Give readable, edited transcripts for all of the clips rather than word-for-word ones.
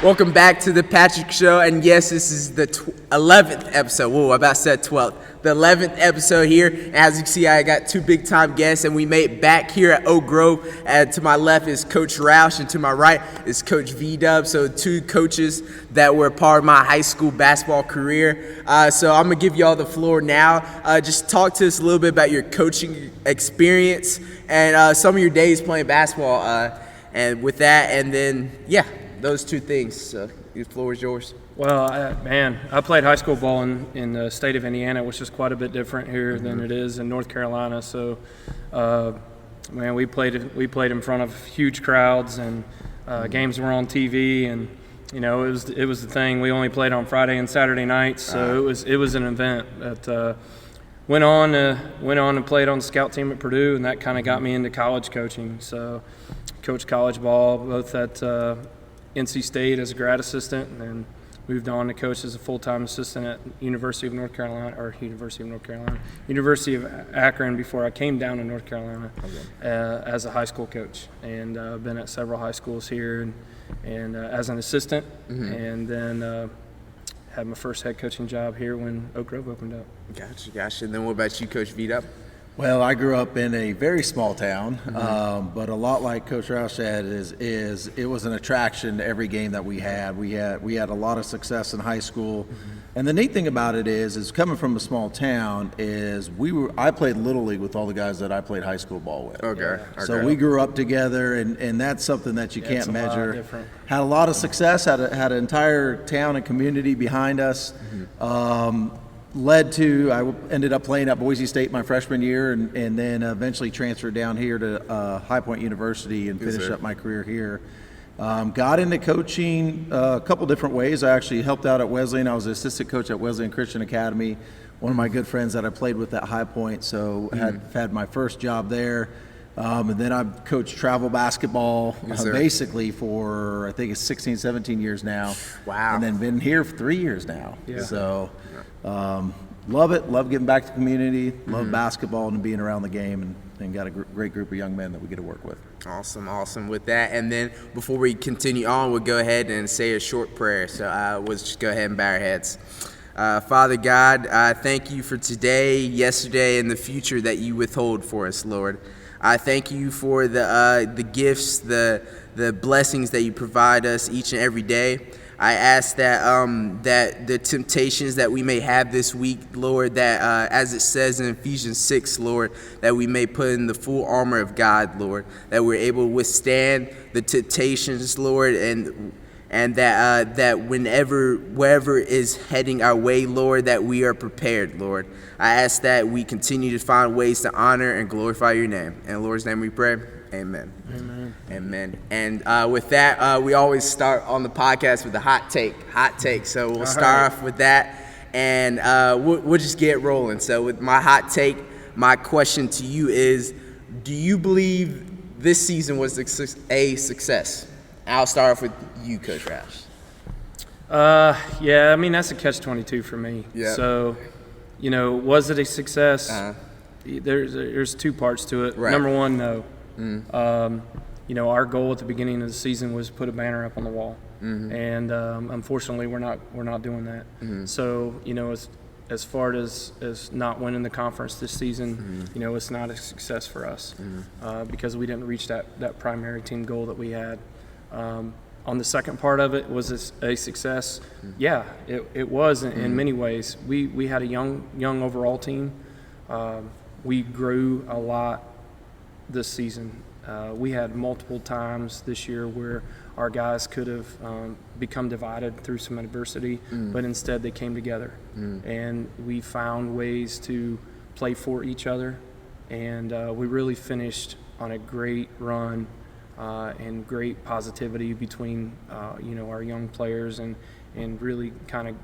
Welcome back to the Patrick Show, and yes, this is the 11th episode. Whoa, I about said 12th. The 11th episode here. As you can see, I got two big-time guests, and we made it back here at Oak Grove. To my left is Coach Rausch, and to my right is Coach V-Dub. So two coaches that were part of my high school basketball career. So I'm going to give y'all the floor now. Just talk to us a little bit about your coaching experience and some of your days playing basketball. And with that, and then, yeah. Those two things. So the floor is yours. Well, I played high school ball in the state of Indiana, which is quite a bit different here than it is in North Carolina. So, we played in front of huge crowds, and games were on TV, and it was the thing. We only played on Friday and Saturday nights, so it was an event. That went on and played on the scout team at Purdue, and that kind of got me into college coaching. So, coached college ball both at NC State as a grad assistant, and then moved on to coach as a full-time assistant at University of Akron before I came down to North Carolina as a high school coach, and been at several high schools here and as an assistant, and then had my first head coaching job here when Oak Grove opened up. Gotcha. And then what about you, Coach V-Dub? Well, I grew up in a very small town, but a lot like Coach Rausch said, is it was an attraction to every game that we had. We had a lot of success in high school, and the neat thing about it is coming from a small town is I played Little League with all the guys that I played high school ball with. Okay. So we grew up together, and that's something that you can't measure. Had a lot of success, had an entire town and community behind us. Led to, I ended up playing at Boise State my freshman year, and then eventually transferred down here to High Point University and finished up my career here. Got into coaching a couple different ways. I actually helped out at Wesleyan. I was an assistant coach at Wesleyan Christian Academy, one of my good friends that I played with at High Point, so had my first job there. And then I've coached travel basketball basically for, I think it's 16, 17 years now. Wow. And then been here for 3 years now. Yeah. So love it. Love getting back to the community. Love basketball and being around the game, and got a great group of young men that we get to work with. Awesome with that. And then before we continue on, we'll go ahead and say a short prayer. So we'll just go ahead and bow our heads. Father God, I thank you for today, yesterday, and the future that you withhold for us, Lord. I thank you for the gifts, the blessings that you provide us each and every day. I ask that that the temptations that we may have this week, Lord, that as it says in Ephesians 6, Lord, that we may put in the full armor of God, Lord, that we're able to withstand the temptations, Lord, and that wherever is heading our way, Lord, that we are prepared, Lord. I ask that we continue to find ways to honor and glorify your name. In the Lord's name we pray. Amen. Amen. And with that, we always start on the podcast with a hot take. So we'll start off with that, and we'll just get rolling. So with my hot take, my question to you is, do you believe this season was a success? I'll start off with you, Coach Rash. Yeah, I mean, that's a catch-22 for me. Yeah. So, was it a success? There's two parts to it. Right. Number one, no. Our goal at the beginning of the season was put a banner up on the wall, and unfortunately, we're not doing that. So, as far as not winning the conference this season, it's not a success for us because we didn't reach that primary team goal that we had. On the second part of it, was it a success? Yeah, it was in many ways. We had a young overall team. We grew a lot this season. We had multiple times this year where our guys could have become divided through some adversity, but instead they came together. And we found ways to play for each other, and we really finished on a great run and great positivity between our young players, and really kind of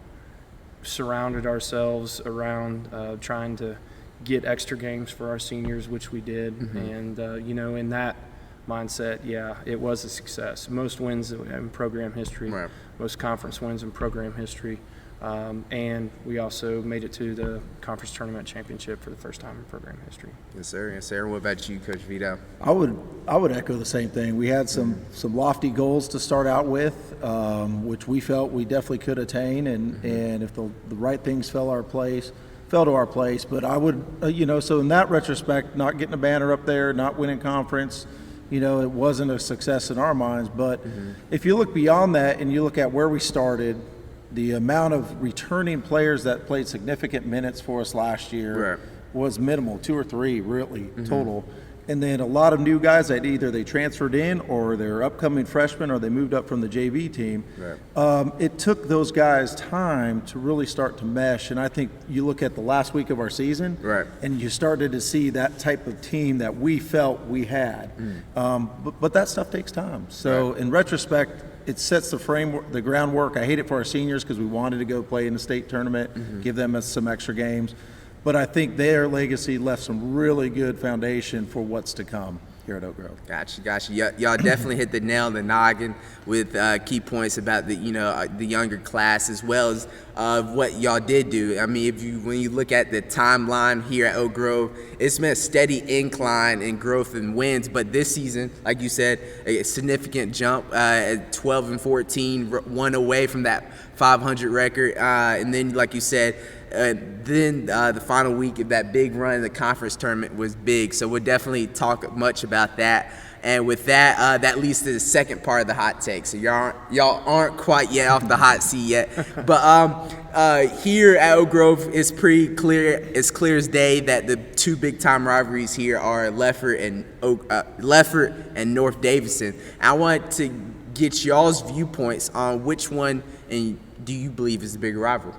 surrounded ourselves around trying to get extra games for our seniors, which we did. And in that mindset, yeah, it was a success. Most wins in program history, most conference wins in program history. And we also made it to the conference tournament championship for the first time in program history. Yes, sir. Yes, sir. What about you, Coach Vito? I would echo the same thing. We had some lofty goals to start out with, which we felt we definitely could attain, and if the right things fell to our place. But I would, so in that retrospect, not getting a banner up there, not winning conference, it wasn't a success in our minds. But if you look beyond that and you look at where we started, the amount of returning players that played significant minutes for us last year was minimal, 2 or 3 really total. And then a lot of new guys that either they transferred in or they're upcoming freshmen or they moved up from the JV team. It took those guys time to really start to mesh. And I think you look at the last week of our season and you started to see that type of team that we felt we had. But that stuff takes time. So in retrospect, it sets the framework, the groundwork. I hate it for our seniors because we wanted to go play in the state tournament, give them some extra games. But I think their legacy left some really good foundation for what's to come here at Oak Grove. Gotcha. Y'all definitely hit the nail on the noggin with key points about the younger class as well as what y'all did do. I mean, when you look at the timeline here at Oak Grove, it's been a steady incline in growth and wins. But this season, like you said, a significant jump at 12-14, one away from that 500 record, and then like you said. Then the final week of that big run in the conference tournament was big, so we'll definitely talk much about that. And with that, that leads to the second part of the hot take. So y'all aren't quite yet off the hot seat yet, but here at Oak Grove, it's pretty clear. It's clear as day that the 2 big-time rivalries here are Ledford and North Davidson. I want to get y'all's viewpoints on which one and do you believe is the bigger rival.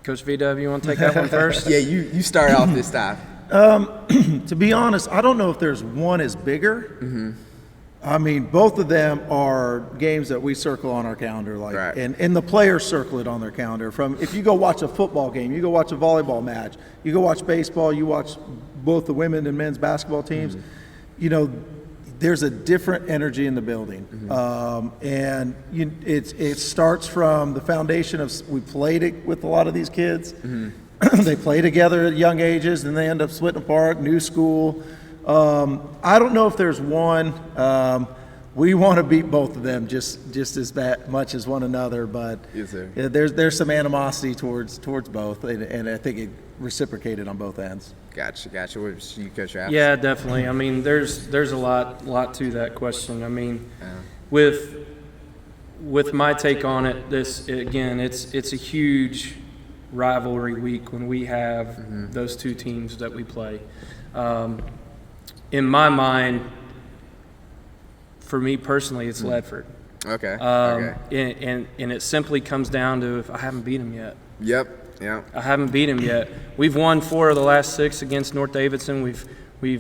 Coach VW, you want to take that one first? Yeah, you start off this time. To be honest, I don't know if there's one is bigger. I mean, both of them are games that we circle on our calendar, and the players circle it on their calendar. From if you go watch a football game, you go watch a volleyball match, you go watch baseball, you watch both the women and men's basketball teams. There's a different energy in the building, and it starts from the foundation of we played it with a lot of these kids. They play together at young ages, and they end up splitting apart. New school. I don't know if there's one. We want to beat both of them just as much as one another, but there's some animosity towards both, and I think it reciprocated on both ends. Gotcha. What was you, Coach Rausch? Yeah, definitely. I mean, there's a lot to that question. I mean, with my take on it, it's a huge rivalry week when we have those 2 teams that we play. In my mind, for me personally, it's Ledford. Okay. And it simply comes down to if I haven't beat them yet. Yep. Yeah. I haven't beat him yet. We've won 4 of the last 6 against North Davidson. We've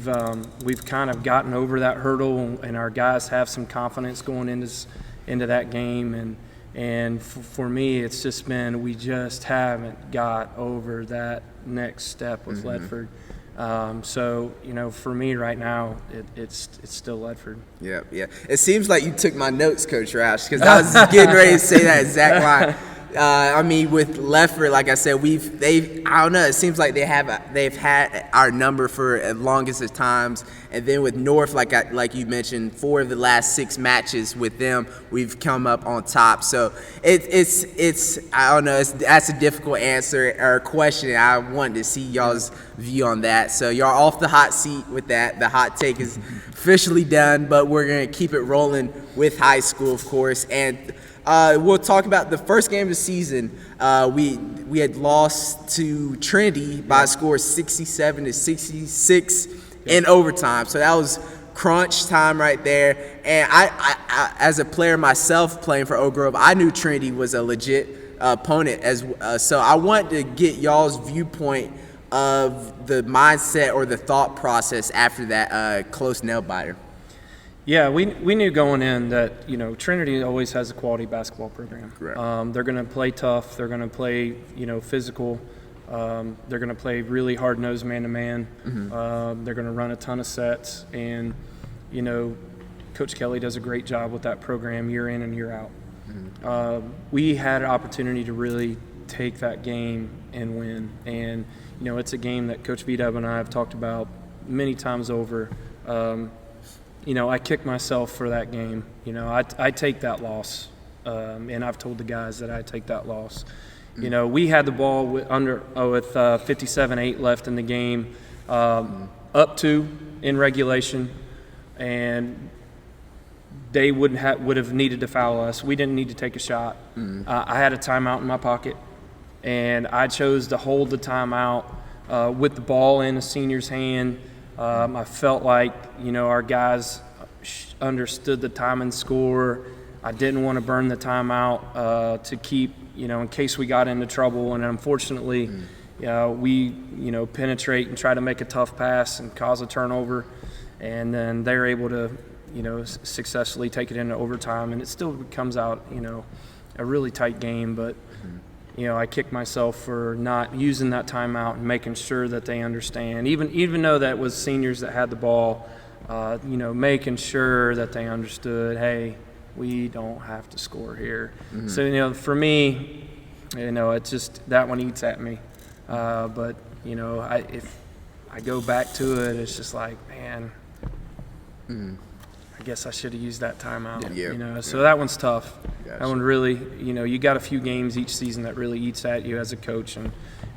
kind of gotten over that hurdle, and our guys have some confidence going into that game. And for me, it's just been we just haven't got over that next step with Ledford. So for me right now, it's still Ledford. Yeah. It seems like you took my notes, Coach Rash, because I was getting ready to say that exact line. I mean, with Ledford, like I said, I don't know. It seems like they've had our number for as longest of times, and then with North, like you mentioned, 4 of the last 6 matches with them, we've come up on top. So it's I don't know. That's a difficult answer or question. I wanted to see y'all's view on that. So y'all off the hot seat with that. The hot take is officially done, but we're gonna keep it rolling with high school, of course, and. We'll talk about the first game of the season. We had lost to Trinity by a score of 67-66 in overtime. So that was crunch time right there. And I as a player myself playing for Oak Grove, I knew Trinity was a legit opponent. So I want to get y'all's viewpoint of the mindset or the thought process after that close nail biter. Yeah, we knew going in that, Trinity always has a quality basketball program. Correct. They're going to play tough. They're going to play, physical. They're going to play really hard-nosed man-to-man. They're going to run a ton of sets. And, Coach Kelly does a great job with that program year in and year out. We had an opportunity to really take that game and win. And, it's a game that Coach VanWeerdhuizen and I have talked about many times over. I kick myself for that game. I take that loss. And I've told the guys that I take that loss. We had the ball with 57-8 left in the game, up 2 in regulation, and they would have needed to foul us. We didn't need to take a shot. I had a timeout in my pocket, and I chose to hold the timeout with the ball in a senior's hand. I felt like, our guys understood the time and score. I didn't want to burn the timeout to keep, in case we got into trouble. And unfortunately, we, penetrate and try to make a tough pass and cause a turnover. And then they're able to, successfully take it into overtime. And it still comes out, a really tight game. But, I kick myself for not using that timeout and making sure that they understand. Even though that was seniors that had the ball, making sure that they understood, hey, we don't have to score here. So, for me, it's just that one eats at me. But, if I go back to it, it's just like, man, I guess I should have used that timeout. So that one's tough. Gotcha. That one really, you got a few games each season that really eats at you as a coach,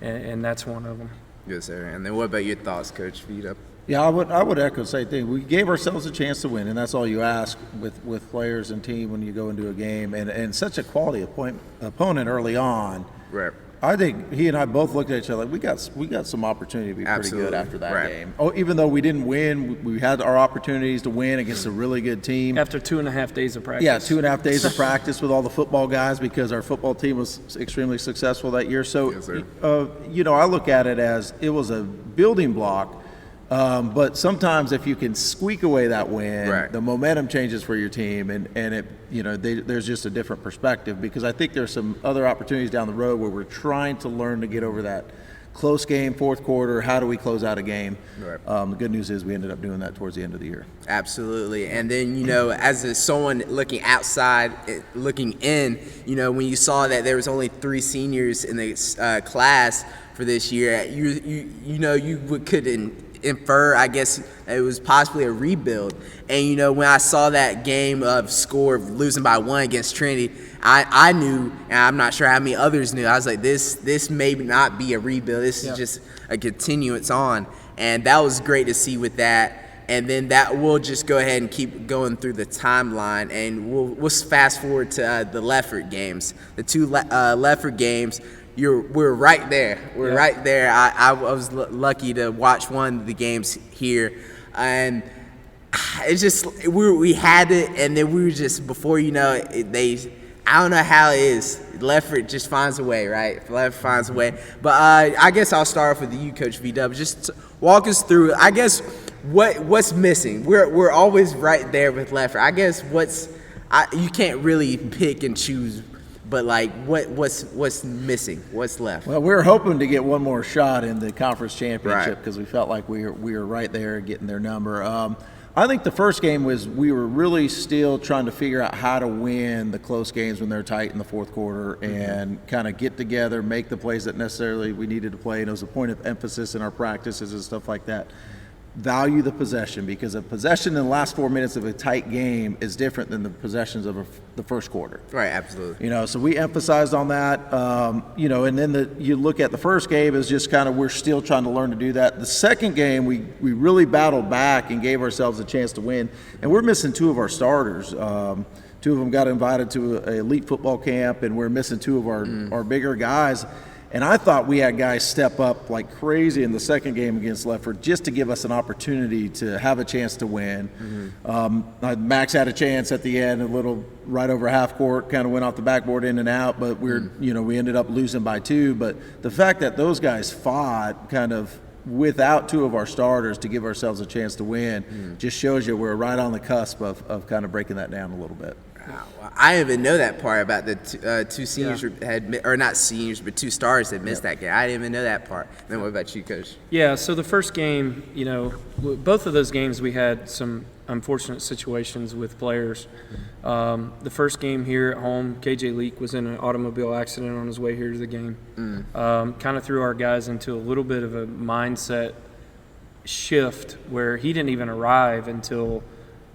and that's one of them. Yes, sir. And then what about your thoughts, Coach VanWeerdhuizen? Yeah, I would echo the same thing. We gave ourselves a chance to win, and that's all you ask with players and team when you go into a game. And such a quality opponent early on. Right. I think he and I both looked at each other like we got some opportunity to be pretty good after that game. Oh, even though we didn't win, we had our opportunities to win against a really good team. After 2.5 days of practice. Yeah, 2.5 days of practice with all the football guys because our football team was extremely successful that year. So, yes, sir. I look at it as it was a building block. But sometimes if you can squeak away that win, right, the momentum changes for your team, and it there's just a different perspective because I think there's some other opportunities down the road where we're trying to learn to get over that close game, fourth quarter. How do we close out a game? Right. The good news is we ended up doing that towards the end of the year. Absolutely. And then, as someone looking outside, looking in, when you saw that there was only 3 seniors in the class for this year, you couldn't infer, I guess, it was possibly a rebuild. And, when I saw that game of score of losing by 1 against Trinity, I knew, and I'm not sure how many others knew, I was like, this may not be a rebuild. This is just a continuance on. And that was great to see with that. And then that we'll just go ahead and keep going through the timeline, and we'll fast forward to the Ledford games. The 2 Ledford games, we're right there. We're right there. I was lucky to watch one of the games here, and it's just we had it, and then we were just before I don't know how it is. Ledford just finds a way, right? Ledford finds a way. But I guess I'll start off with you, Coach VanWeerdhuizen. Just walk us through, I guess, what's missing. We're always right there with Ledford. I guess you can't really pick and choose. But what's missing? What's left? Well, we were hoping to get one more shot in the conference championship because we felt like we were right there getting their number. I think the first game was we were really still trying to figure out how to win the close games when they're tight in the fourth quarter and kind of get together, make the plays that necessarily we needed to play. And it was a point of emphasis in our practices and stuff like that. Value the possession, because a possession in the last 4 minutes of a tight game is different than the possessions of the first quarter. Right, absolutely. So we emphasized on that. And then you look at the first game as just kind of we're still trying to learn to do that. The second game, we really battled back and gave ourselves a chance to win. And we're missing 2 of our starters. 2 of them got invited to an elite football camp, and we're missing 2 of our bigger guys. And I thought we had guys step up like crazy in the second game against Ledford just to give us an opportunity to have a chance to win. Max had a chance at the end, a little right over half court, kind of went off the backboard in and out, but we ended up losing by 2. But the fact that those guys fought kind of without 2 of our starters to give ourselves a chance to win just shows you we're right on the cusp of kind of breaking that down a little bit. Wow. I didn't even know that part about the 2 seniors or not seniors, but 2 stars that missed that game. I didn't even know that part. Then what about you, Coach? Yeah, so the first game, both of those games we had some unfortunate situations with players. The first game here at home, KJ Leak was in an automobile accident on his way here to the game. Kind of threw our guys into a little bit of a mindset shift where he didn't even arrive until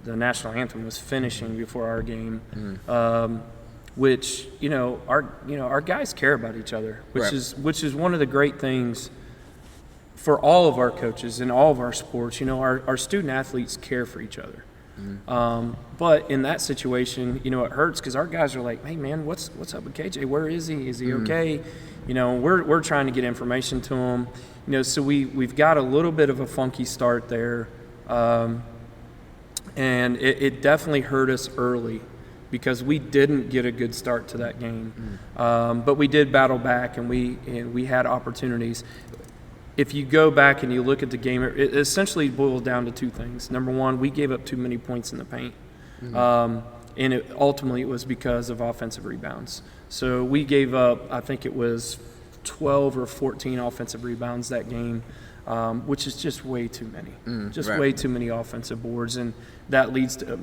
the national anthem was finishing before our game. Which our guys care about each other, which is one of the great things for all of our coaches in all of our sports. Our student athletes care for each other. But in that situation, it hurts because our guys are like, hey man, what's up with KJ? Where is he? Is he okay? We're trying to get information to him. So we've got a little bit of a funky start there, and it definitely hurt us early, because we didn't get a good start to that game. But we did battle back, and we had opportunities. If you go back and you look at the game, it essentially boiled down to two things. Number one, we gave up too many points in the paint. And ultimately it was because of offensive rebounds. So we gave up, I think it was 12 or 14 offensive rebounds that game, which is just way too many. Way too many offensive boards, and that leads to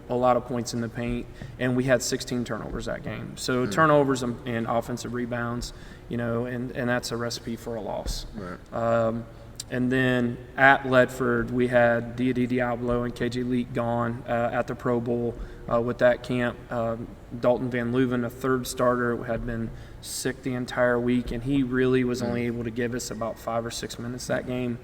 a lot of points in the paint. And we had 16 turnovers that game. So turnovers and offensive rebounds, and that's a recipe for a loss. And then at Ledford, we had Diadi Diablo and KJ Leak gone at the Pro Bowl with that camp. Dalton Van Leuven, a third starter, had been sick the entire week, and he really was only able to give us about 5 or 6 minutes that game.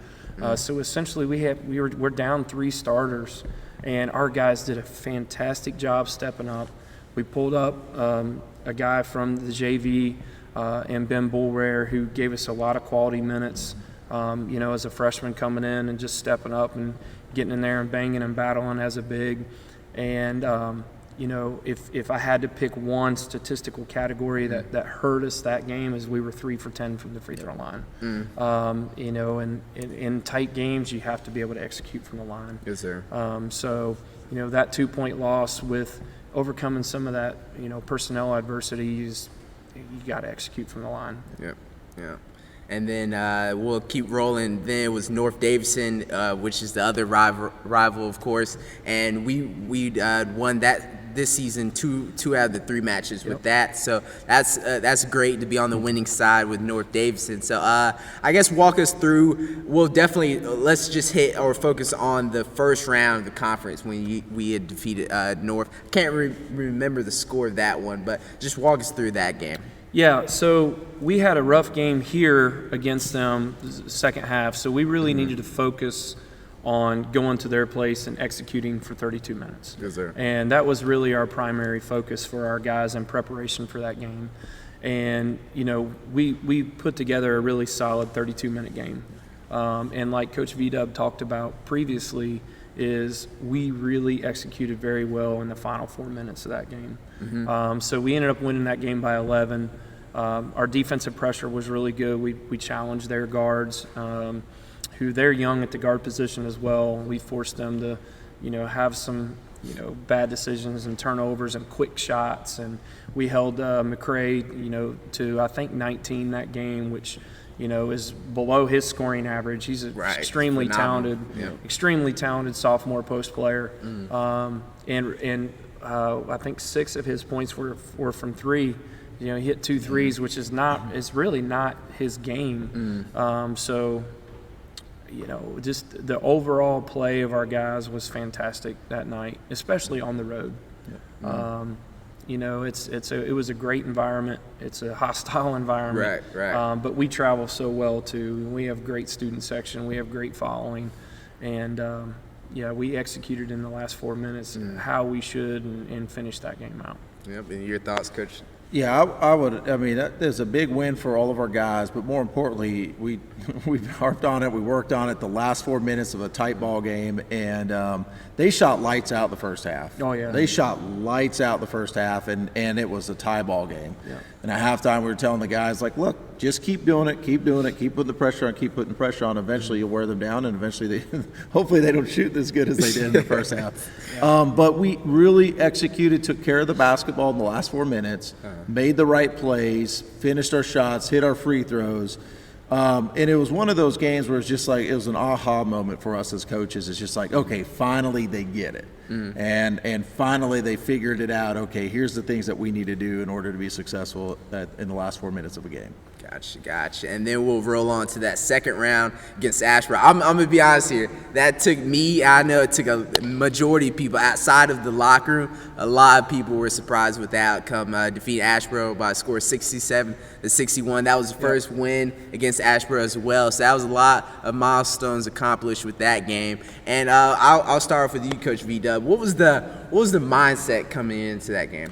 So essentially, we're down 3 starters, and our guys did a fantastic job stepping up. We pulled up a guy from the JV, and Ben Bullrare, who gave us a lot of quality minutes. As a freshman coming in and just stepping up and getting in there and banging and battling as a big. And, if I had to pick one statistical category that hurt us that game, is we were 3 for 10 from the free throw line. And in tight games, you have to be able to execute from the line. Yes, sir. So, that 2-point loss with overcoming some of that, personnel adversities, you got to execute from the line. Yeah. And then we'll keep rolling. Then it was North Davidson, which is the other rival, of course. And we won that this season, two out of the 3 matches with that. So that's great to be on the winning side with North Davidson. So I guess walk us through. We'll definitely let's just hit or focus on the first round of the conference when we had defeated North. I can't remember the score of that one, but just walk us through that game. Yeah, so we had a rough game here against them the second half, so we really needed to focus on going to their place and executing for 32 minutes. Yes, sir. And that was really our primary focus for our guys in preparation for that game. And, we put together a really solid 32-minute game. And like Coach V-Dub talked about previously, is we really executed very well in the final 4 minutes of that game. So we ended up winning that game by 11. Our defensive pressure was really good. We challenged their guards, who they're young at the guard position as well. We forced them to, have some, bad decisions and turnovers and quick shots. And we held McCray, to I think 19 that game, which is below his scoring average. He's an extremely talented sophomore post player. And I think 6 of his points were from 3. He hit 2 threes, which is really not his game. So, just the overall play of our guys was fantastic that night, especially on the road. It was a great environment. It's a hostile environment. Right. But we travel so well too. We have great student section. We have great following, and we executed in the last 4 minutes how we should and finished that game out. Yep. And your thoughts, Coach? Yeah, I would. I mean, there's a big win for all of our guys, but more importantly, we harped on it. We worked on it the last 4 minutes of a tight ball game, and they shot lights out the first half. Oh yeah, they shot lights out the first half, and it was a tie ball game. Yeah. And at halftime, we were telling the guys, like, look, just keep doing it, keep putting the pressure on, keep putting pressure on. Eventually, you'll wear them down, and eventually, hopefully, they don't shoot as good as they did in the first half. But we really executed, took care of the basketball in the last 4 minutes, made the right plays, finished our shots, hit our free throws. And it was one of those games where it's just like, it was an aha moment for us as coaches. It's just like, okay, finally they get it. And finally they figured it out. Okay, here's the things that we need to do in order to be successful in the last 4 minutes of a game. Gotcha. And then we'll roll on to that second round against Ashboro. I'm going to be honest here. That took me, I know it took a majority of people outside of the locker room. A lot of people were surprised with the outcome. Defeating Ashboro by a score of 67-61. That was the first win against Ashboro as well. So that was a lot of milestones accomplished with that game. And I'll start off with you, Coach V-Dub. What was the mindset coming into that game?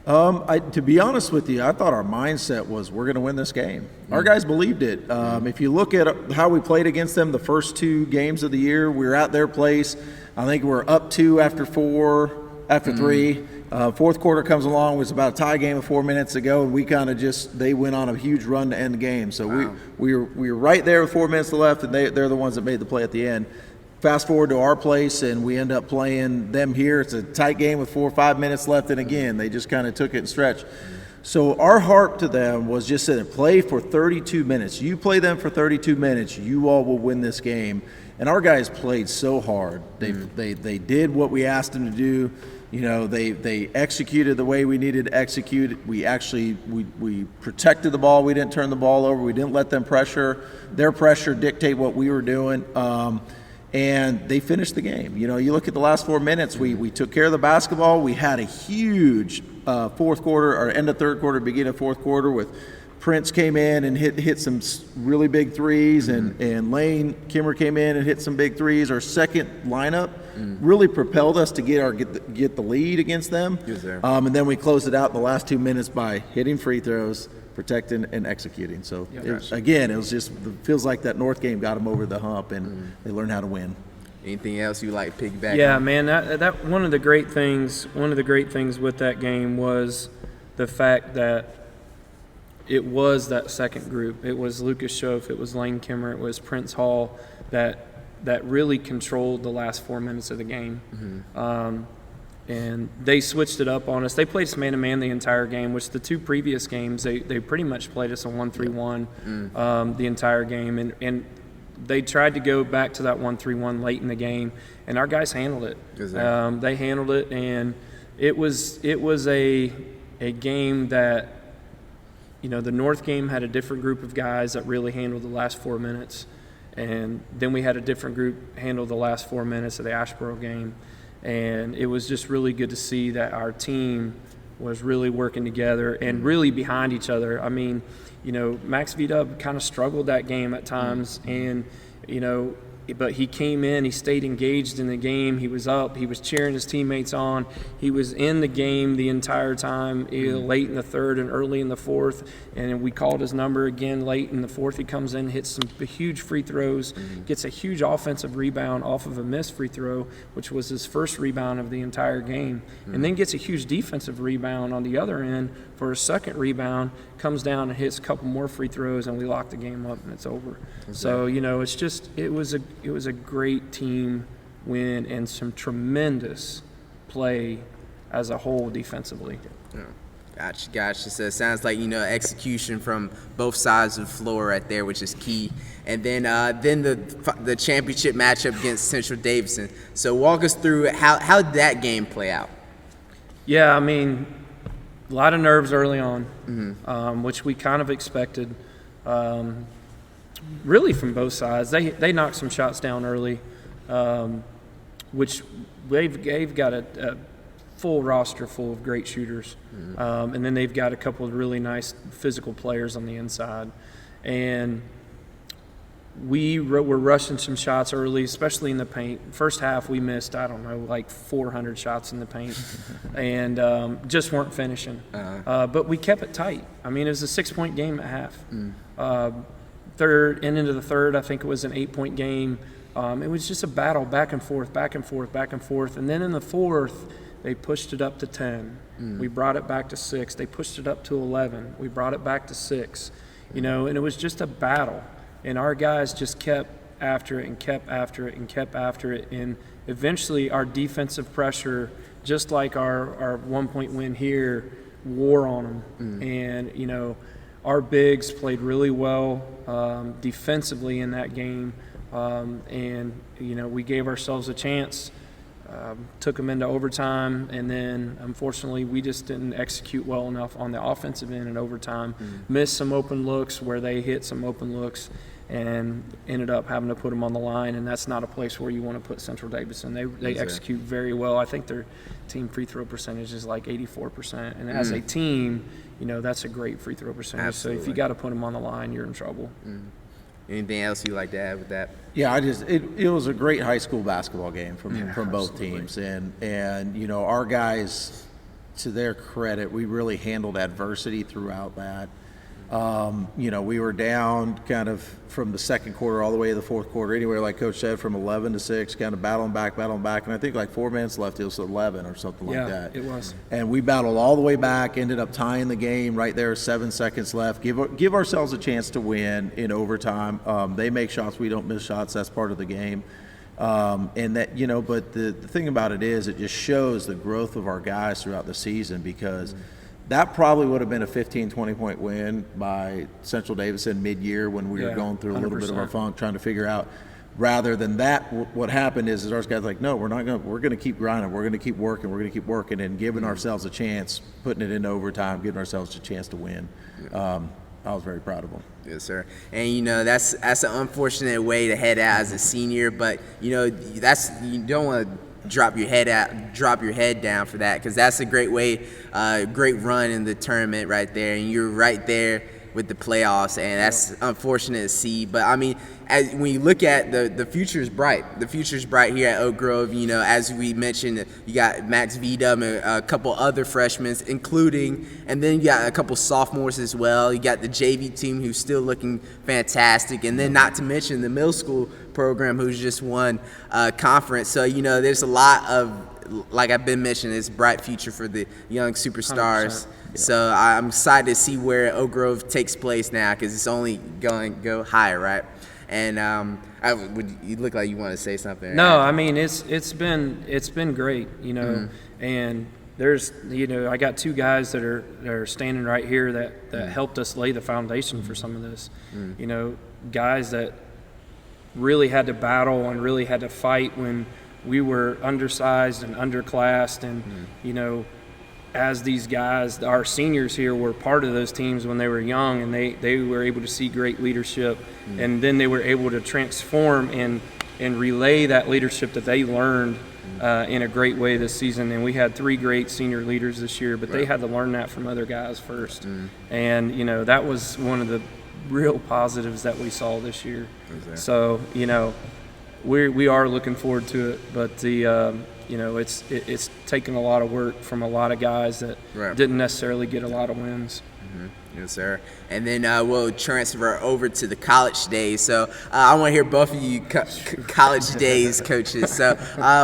To be honest with you, I thought our mindset was we're going to win this game. Our guys believed it. If you look at how we played against them the first 2 games of the year, we were at their place. I think we're up 2 after 3. Fourth quarter comes along, it was about a tie game with 4 minutes to go, and we kind of they went on a huge run to end the game. So we were right there with 4 minutes left, and they're the ones that made the play at the end. Fast forward to our place, and we end up playing them here. It's a tight game with 4 or 5 minutes left, and again, they just kind of took it and stretched. So our heart to them was just to play for 32 minutes. You play them for 32 minutes, you all will win this game. And our guys played so hard. They did what we asked them to do. You know, they executed the way we needed to execute. We protected the ball. We didn't turn the ball over. We didn't let them their pressure dictate what we were doing. And they finished the game. You know, you look at the last 4 minutes, we took care of the basketball. We had a huge fourth quarter, or end of third quarter, beginning of fourth quarter, with Prince came in and hit some really big threes, and Lane Kimmer came in and hit some big threes. Our second lineup really propelled us to get the lead against them. And then we closed it out in the last 2 minutes by hitting free throws, protecting and executing. So it feels like that North game got them over the hump, and they learned how to win. Anything else you like to piggyback? Yeah, on? man. That one of the great things with that game was the fact that it was that second group. It was Lucas Schoaf, it was Lane Kimmer, it was Prince Hall that really controlled the last 4 minutes of the game. And they switched it up on us. They played us man-to-man the entire game, which the 2 previous games, they pretty much played us a 1-3-1 the entire game. And they tried to go back to that 1-3-1 late in the game, and our guys handled it. They handled it, and it was a game that, you know, the North game had a different group of guys that really handled the last 4 minutes. And then we had a different group handle the last 4 minutes of the Ashboro game. And it was just really good to see that our team was really working together and really behind each other. I mean, you know, Max V-Dub kind of struggled that game at times, and, you know, but he came in, he stayed engaged in the game, he was up, he was cheering his teammates on, he was in the game the entire time, late in the third and early in the fourth, and we called his number again late in the fourth. He comes in, hits some huge free throws, gets a huge offensive rebound off of a missed free throw, which was his first rebound of the entire game, and then gets a huge defensive rebound on the other end for a second rebound, comes down and hits a couple more free throws, and we lock the game up, and it's over. So, you know, it's just, it was a great team win and some tremendous play as a whole defensively. Gotcha. So it sounds like, you know, execution from both sides of the floor right there, which is key. And then the championship matchup against Central Davidson. So walk us through how did that game play out? Yeah, I mean, a lot of nerves early on, which we kind of expected. Really from both sides. They knocked some shots down early, which they've got a full roster full of great shooters. And then they've got a couple of really nice physical players on the inside. And we were rushing some shots early, especially in the paint. First half, we missed, I don't know, like 400 shots in the paint and just weren't finishing. But we kept it tight. I mean, it was a 6-point game at half. Third and into the third, I think it was an 8-point game. It was just a battle, back and forth. And then in the fourth, they pushed it up to 10. We brought it back to 6. They pushed it up to 11. We brought it back to 6. You know, and it was just a battle. And our guys just kept after it and kept after it. And eventually our defensive pressure, just like our 1-point win here, wore on them. And, you know, our bigs played really well defensively in that game, and we gave ourselves a chance. Took them into overtime, and then unfortunately we just didn't execute well enough on the offensive end in overtime. Missed some open looks where they hit some open looks and ended up having to put them on the line, and that's not a place where you want to put Central Davidson. They execute very well. I think their team free throw percentage is like 84%, and as a team, that's a great free throw percentage. Absolutely. So if you got to put them on the line, you're in trouble. Anything else you like to add with that? Yeah, it was a great high school basketball game from both teams, and our guys, to their credit, we really handled adversity throughout that. We were down kind of from the second quarter all the way to the fourth quarter, anywhere, like Coach said, from 11 to 6, kind of battling back, and I think like 4 minutes left, it was 11 or something like that. Yeah, it was. And we battled all the way back, ended up tying the game right there, 7 seconds left. Give ourselves a chance to win in overtime. They make shots, we don't miss shots. That's part of the game. And that, but the thing about it is, it just shows the growth of our guys throughout the season, because that probably would have been a 15, 20-point win by Central Davidson mid-year when we were going through a little 100%. bit of our funk, trying to figure out. Rather than that, what happened is our guys like, no, we're going to keep grinding, we're going to keep working, and giving ourselves a chance, putting it into overtime, giving ourselves a chance to win. I was very proud of them. Yes, sir. And that's an unfortunate way to head out as a senior, but you don't want to drop your head down for that, because that's a great way, great run in the tournament right there, and you're right there with the playoffs, and that's unfortunate to see. But I mean, when you look at the future is bright. The future is bright here at Oak Grove. As we mentioned, you got Max V-Dub and a couple other freshmen, and then you got a couple sophomores as well. You got the JV team who's still looking fantastic, and then not to mention the middle school program who's just won conference. So there's a lot of, like I've been mentioning, it's bright future for the young superstars. 100%. So I'm excited to see where Oak Grove takes place now, because it's only going to go higher, right? And you look like you want to say something. No, I mean it's been great, and there's I got 2 guys that are standing right here that helped us lay the foundation for some of this. Guys that really had to battle and really had to fight when we were undersized and underclassed, and as these guys, our seniors here, were part of those teams when they were young, and they were able to see great leadership, and then they were able to transform and relay that leadership that they learned in a great way this season. And we had 3 great senior leaders this year, but they had to learn that from other guys first. And that was one of the real positives that we saw this year. Exactly. So we are looking forward to it, but it's taken a lot of work from a lot of guys that didn't necessarily get a lot of wins. Yes, sir. And then we'll transfer over to the college days. So I want to hear both of you college days coaches. So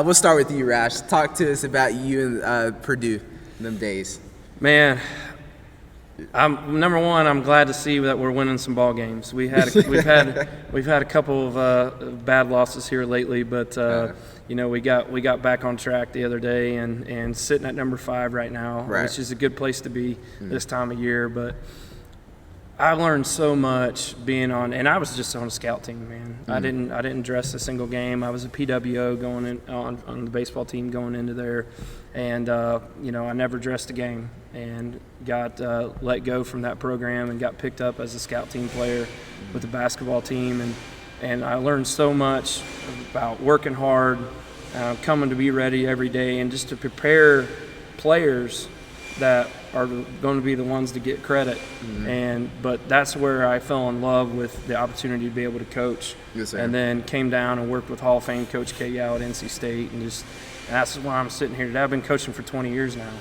we'll start with you, Rash. Talk to us about you and Purdue, them days. Man, number one, I'm glad to see that we're winning some ball games. We've had a couple of bad losses here lately, but we got back on track the other day and sitting at number 5 right now, which is a good place to be this time of year. But I learned so much being on, and I was just on a scout team, man. I didn't dress a single game. I was a PWO going in on the baseball team going into there, and I never dressed a game, and got let go from that program and got picked up as a scout team player with the basketball team, and I learned so much about working hard, coming to be ready every day, and just to prepare players that are going to be the ones to get credit. But that's where I fell in love with the opportunity to be able to coach. Yes, sir. And then came down and worked with Hall of Fame Coach K. Yao at NC State, and that's why I'm sitting here today. I've been coaching for 20 years now,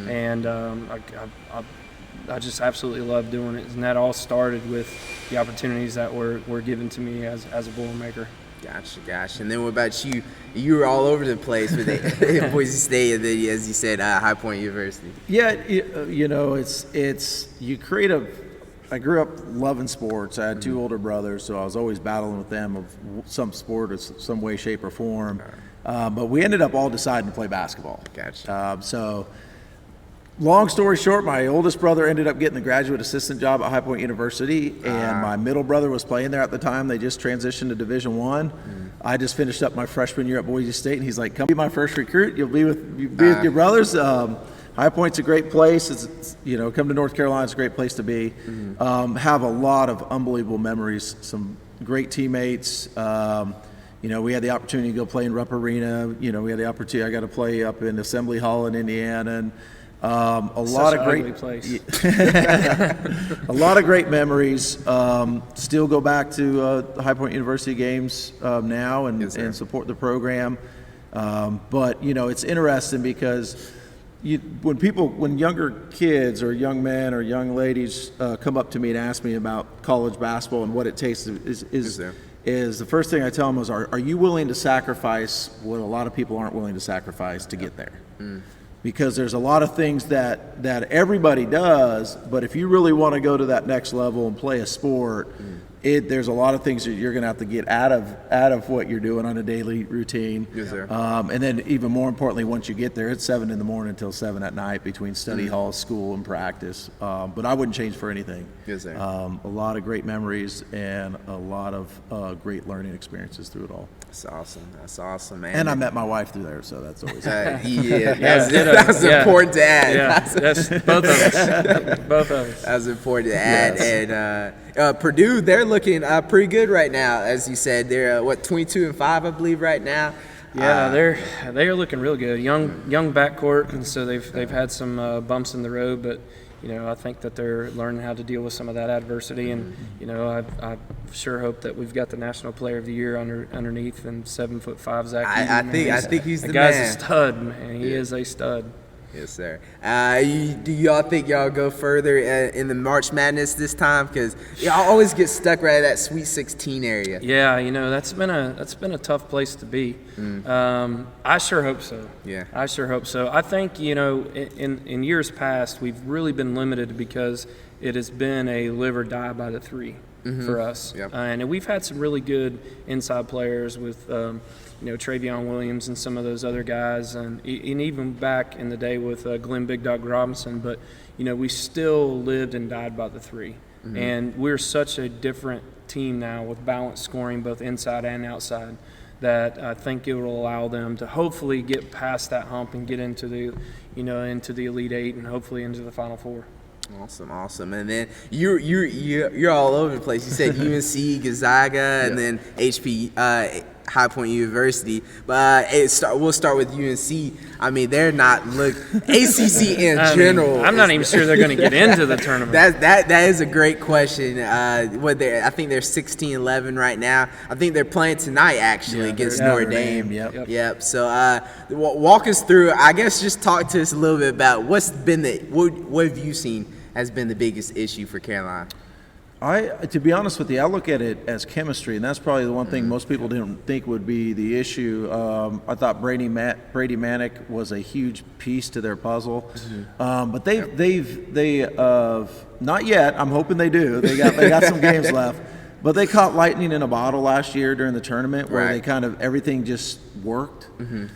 and I just absolutely love doing it. And that all started with the opportunities that were given to me as a Boilermaker. Gotcha. And then what about you? You were all over the place with Boise State, and then, as you said, High Point University. Yeah, it's you create I grew up loving sports. I had 2 older brothers, so I was always battling with them of some sport or some way, shape, or form. But we ended up all deciding to play basketball. Gotcha. So long story short, my oldest brother ended up getting the graduate assistant job at High Point University, and my middle brother was playing there at the time. They just transitioned to Division I. I just finished up my freshman year at Boise State, and he's like, "Come be my first recruit. You'll be with your brothers." High Point's a great place. It's come to North Carolina. It's a great place to be. Have a lot of unbelievable memories. Some great teammates. We had the opportunity to go play in Rupp Arena. We had the opportunity. I got to play up in Assembly Hall in Indiana, and a lot of great place. a lot of great memories. Still go back to High Point University games now and support the program. But it's interesting because when younger kids or young men or young ladies come up to me and ask me about college basketball and what it takes is the first thing I tell them is, are you willing to sacrifice what a lot of people aren't willing to sacrifice to get there? Because there's a lot of things that everybody does, but if you really want to go to that next level and play a sport, there's a lot of things that you're going to have to get out of what you're doing on a daily routine. Yes, sir. And then even more importantly, once you get there, it's 7 in the morning until 7 at night between study hall, school, and practice. But I wouldn't change for anything. Yes, sir. A lot of great memories and a lot of great learning experiences through it all. That's awesome. That's awesome, man. And I met my wife through there, so that's always that's important to add. Yeah, that's both of us. Both of us. That's important to add. Yes. And Purdue, they're looking pretty good right now, as you said. They're 22-5, I believe, right now. Yeah, they are looking real good. Young backcourt, and so they've had some bumps in the road, but I think that they're learning how to deal with some of that adversity, and I sure hope that we've got the National Player of the Year underneath, and 7'5" Zach. I think he's the guy's man. a stud, man. He is a stud. Yes, sir. Do y'all think y'all go further in the March Madness this time? Because y'all always get stuck right at that Sweet 16 area. Yeah, that's been a tough place to be. I sure hope so. Yeah, I sure hope so. I think in years past we've really been limited because it has been a live or die by the three for us. Yep. And we've had some really good inside players with. Travion Williams and some of those other guys, and even back in the day with Glenn Big Dog Robinson. But, we still lived and died by the three. And we're such a different team now with balanced scoring both inside and outside that I think it will allow them to hopefully get past that hump and get into the Elite Eight and hopefully into the Final Four. Awesome. And then you're all over the place. You said UNC, Gonzaga, and then HP High Point University. But we'll start with UNC. I mean, they're not ACC in general. I'm not even sure they're going to get into the tournament. That is a great question. I think they're 16-11 right now. I think they're playing tonight actually against Notre Dame. Yep. So walk us through. I guess just talk to us a little bit about what have you seen has been the biggest issue for Carolina? To be honest with you, I look at it as chemistry, and that's probably the one thing most people didn't think would be the issue. I thought Brady Manick was a huge piece to their puzzle, but they've not yet. I'm hoping they do. They got some games left, but they caught lightning in a bottle last year during the tournament where they kind of everything just worked. And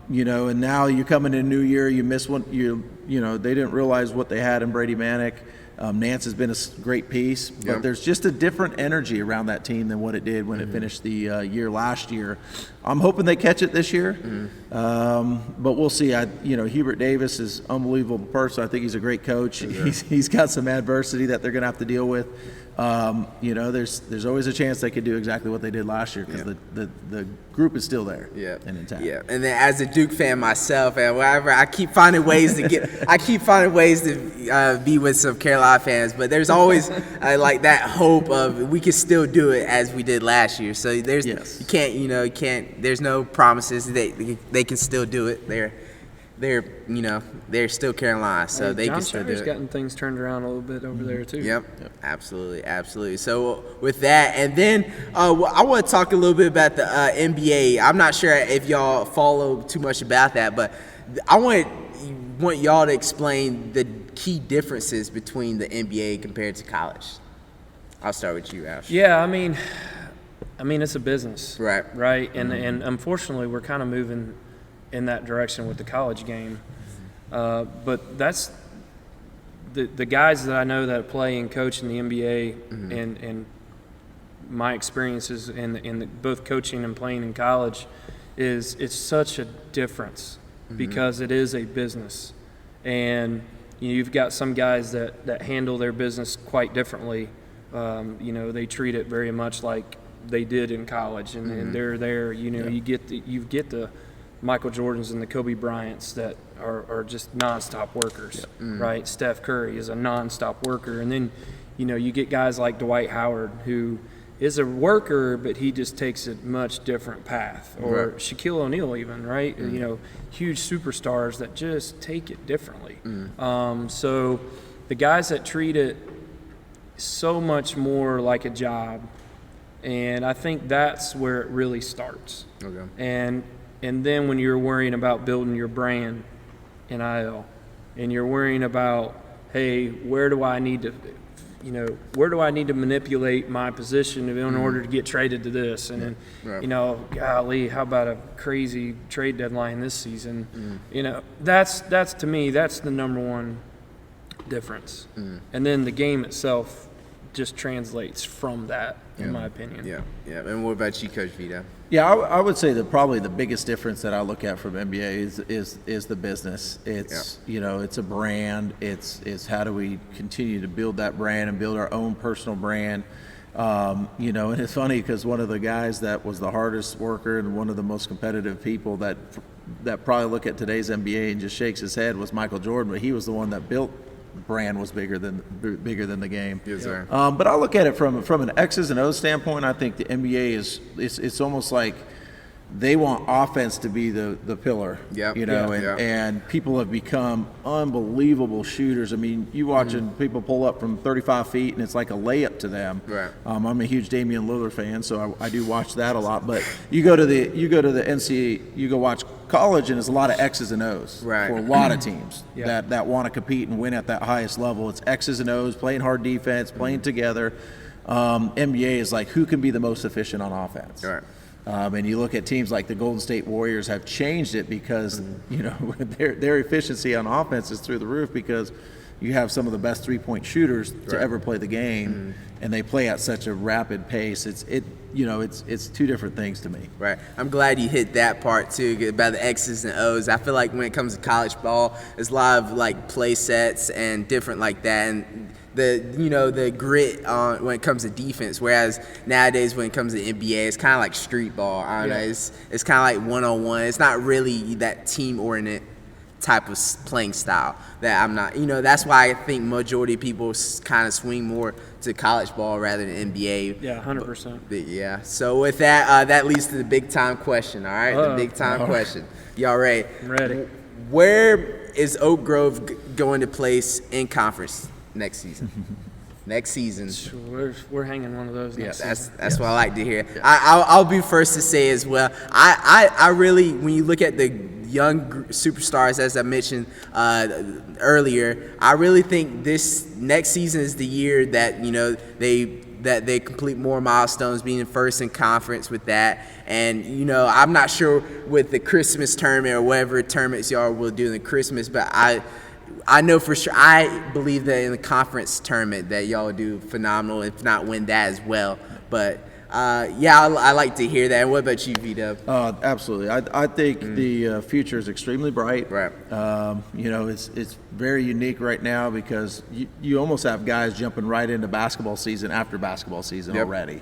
now you come into a new year, you miss one. They didn't realize what they had in Brady Manick. Nance has been a great piece, but there's just a different energy around that team than what it did when it finished the year last year. I'm hoping they catch it this year, but we'll see. Hubert Davis is an unbelievable person. I think he's a great coach. He's got some adversity that they're going to have to deal with. There's always a chance they could do exactly what they did last year because the group is still there and intact. Yeah, and then as a Duke fan myself, and whatever, I keep finding ways to be with some Carolina fans, but there's always like that hope of we can still do it as we did last year. So there's you can't. There's no promises that they can still do it. They're still Carolina, so they can still do it. John Shire's gotten things turned around a little bit over there too. Yep. Absolutely. So with that, and then I want to talk a little bit about the NBA. I'm not sure if y'all follow too much about that, but I want y'all to explain the key differences between the NBA compared to college. I'll start with you, Rash. Yeah, I mean, it's a business, right? And unfortunately, we're kind of moving in that direction with the college game. But that's the guys that I know that play and coach in the NBA and my experiences in both coaching and playing in college it's such a difference because it is a business. And you've got some guys that handle their business quite differently. They treat it very much like they did in college, and they're there. You get the Michael Jordans and the Kobe Bryants that are just nonstop workers, right? Steph Curry is a nonstop worker, and then you get guys like Dwight Howard who is a worker, but he just takes a much different path, or Shaquille O'Neal even, right? Huge superstars that just take it differently. So the guys that treat it so much more like a job, and I think that's where it really starts. Okay. And then when you're worrying about building your brand, NIL, and you're worrying about, hey, where do I need to manipulate my position in order to get traded to this? And then, golly, how about a crazy trade deadline this season? That's to me, that's the number one difference. And then the game itself just translates from that, in my opinion. Yeah. And what about you, Coach Vito? Yeah, I would say that probably the biggest difference that I look at from NBA is the business. It's it's a brand. It's how do we continue to build that brand and build our own personal brand. And it's funny because one of the guys that was the hardest worker and one of the most competitive people that probably look at today's NBA and just shakes his head was Michael Jordan, but he was the one that built brand was bigger than the game. Yes, sir. But I look at it from an X's and O's standpoint. I think the NBA it's almost like they want offense to be the pillar. And people have become unbelievable shooters. I mean, you watching people pull up from 35 feet and it's like a layup to them. Right. I'm a huge Damian Lillard fan, so I do watch that a lot. But you go to the NCAA, you go watch college, and there's a lot of X's and O's for a lot of teams that want to compete and win at that highest level. It's X's and O's, playing hard defense, playing together. NBA is like who can be the most efficient on offense. Right. And you look at teams like the Golden State Warriors have changed it because their efficiency on offense is through the roof because you have some of the best three-point shooters to ever play the game, and they play at such a rapid pace. It's two different things to me. Right. I'm glad you hit that part too about the X's and O's. I feel like when it comes to college ball, there's a lot of like play sets and different like that, and the grit on when it comes to defense. Whereas nowadays when it comes to NBA, it's kind of like street ball. I don't know. It's kind of like one-on-one. It's not really that team-oriented type of playing style that I'm not. That's why I think majority of people kind of swing more to college ball rather than NBA. Yeah, 100%. Yeah. So with that, that leads to the big time question. All right, the big time question. Y'all ready? I'm ready. Where is Oak Grove going to place in conference next season? Next season. We're hanging one of those next season. That's what I like to hear. I'll be first to say as well. I really, when you look at the young superstars, as I mentioned earlier, I really think this next season is the year that they complete more milestones, being first in conference with that. And I'm not sure with the Christmas tournament or whatever tournaments y'all will do in the Christmas, but I know for sure, I believe that in the conference tournament that y'all will do phenomenal, if not win that as well. But I like to hear that. And what about you, V-Dub? Absolutely. I think the future is extremely bright. Right. It's very unique right now because you almost have guys jumping right into basketball season after basketball season already.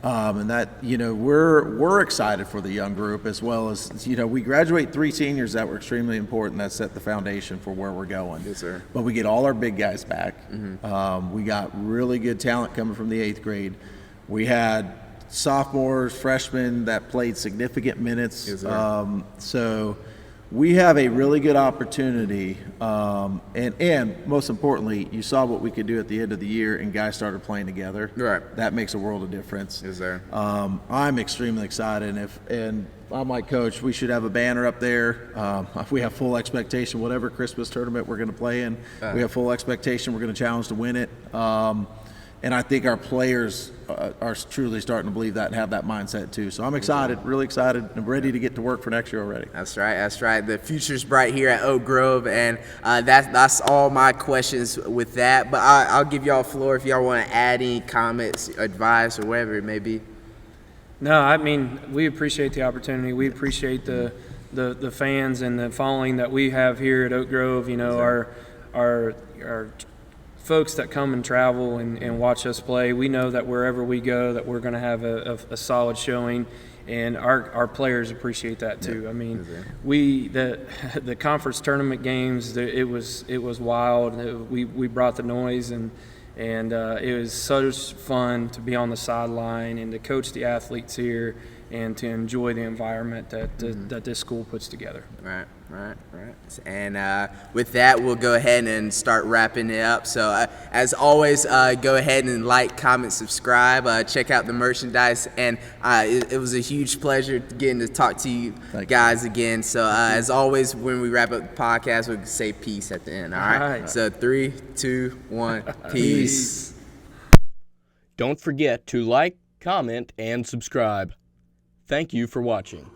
And that, we're excited for the young group as well as, we graduate 3 seniors that were extremely important that set the foundation for where we're going. Yes, sir. But we get all our big guys back. We got really good talent coming from the 8th grade. We had sophomores, freshmen that played significant minutes. Yes, so we have a really good opportunity. And most importantly, you saw what we could do at the end of the year and guys started playing together. Right. That makes a world of difference. Yes, sir. I'm extremely excited. And I'm like, Coach, we should have a banner up there. We have full expectation, whatever Christmas tournament we're going to play in, we have full expectation we're going to challenge to win it. And I think our players are truly starting to believe that and have that mindset too. So I'm excited, really excited, and ready to get to work for next year already. That's right. The future's bright here at Oak Grove, and that's all my questions with that. But I'll give y'all a floor if y'all want to add any comments, advice, or whatever it may be. No, I mean, we appreciate the opportunity. We appreciate the fans and the following that we have here at Oak Grove. You know, our folks that come and travel and watch us play. We know that wherever we go, that we're going to have a solid showing, and our players appreciate that too. Yeah. I mean, the conference tournament games, it was wild. We brought the noise, and it was so fun to be on the sideline and to coach the athletes here and to enjoy the environment that this school puts together. Right. And with that, we'll go ahead and start wrapping it up. So as always, go ahead and like, comment, subscribe, check out the merchandise. And it was a huge pleasure getting to talk to you guys again. So as always, when we wrap up the podcast, we'll say peace at the end. All right. So 3, 2, 1, peace. Don't forget to like, comment, and subscribe. Thank you for watching.